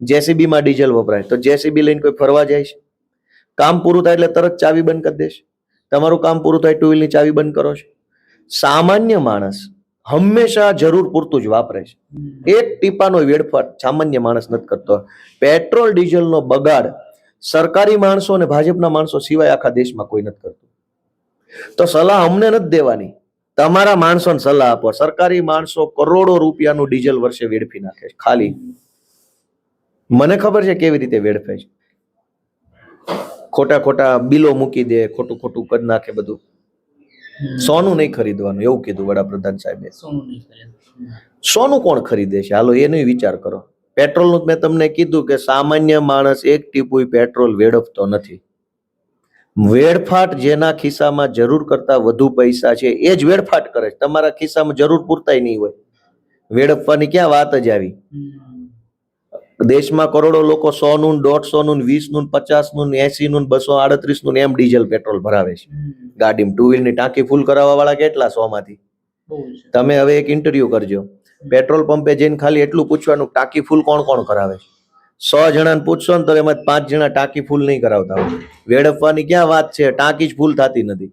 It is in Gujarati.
જેસીબી માં ડીઝલ વપરાય તો જેસીબી લઈને કોઈ ફરવા જાય છે? કામ પૂરું થાય એટલે તરત ચાવી બંધ કરી દેશે. તમારું કામ પૂરું થાય ટુ વ્હીલની ચાવી બંધ કરો છો. સામાન્ય માણસ હંમેશા જરૂર પૂરતું જ વાપરે છે. એક ટીપાનો વેડફાટ સામાન્ય માણસ નથી કરતો. પેટ્રોલ ડીઝલનો બગાડ સરકારી માણસો અને ભાજપના માણસો સિવાય આખા દેશમાં કોઈ નથી કરતું. તો સલાહ અમને નથી દેવાની, તમારા માણસોને સલાહ આપો. સરકારી માણસો કરોડો રૂપિયાનું ડીઝલ વર્ષે વેડફી નાખે છે ખાલી. મને ખબર છે કેવી રીતે વેડફે છે. ખોટા ખોટા બિલો મૂકી દે, ખોટું ખોટું કરી નાખે બધું. સોનું નહીં ખરીદવાનું એવું કીધું વડાપ્રધાન સાહેબે. સોનું કોણ ખરીદે છે? હાલો એનો વિચાર કરો. પેટ્રોલનું મેં તમને કીધું કે સામાન્ય માણસ એક ટીપુય પેટ્રોલ વેડફતો નથી. વેડફાટ જેના ખિસ્સામાં જરૂર કરતા વધુ પૈસા છે એ જ વેડફાટ કરે છે. તમારા ખિસ્સામાં જરૂર પૂરતાય નહીં હોય, વેડફવાની ક્યાં વાત જ આવી. દેશમાં કરોડો લોકો 100 નું, 150 નું, 20 નું, 50 નું, 80 નું, 238 નું એમ ડીઝલ પેટ્રોલ ભરાવે છે ગાડીમાં. ટુ વ્હીલની ટાંકી ફૂલ કરાવવા વાળા કેટલા 100 માંથી? તમે હવે એક ઇન્ટરવ્યુ કરજો, પેટ્રોલ પંપે જઈને ખાલી એટલું પૂછવાનું ટાંકી ફૂલ કોણ કોણ કરાવે છે. 100 જણાને પૂછશો ને તો એમાં 5 જણા ટાંકી ફૂલ નહીં કરાવતા હોય. વેડફવાની ક્યાં વાત છે? ટાંકી જ ફૂલ થતી નથી.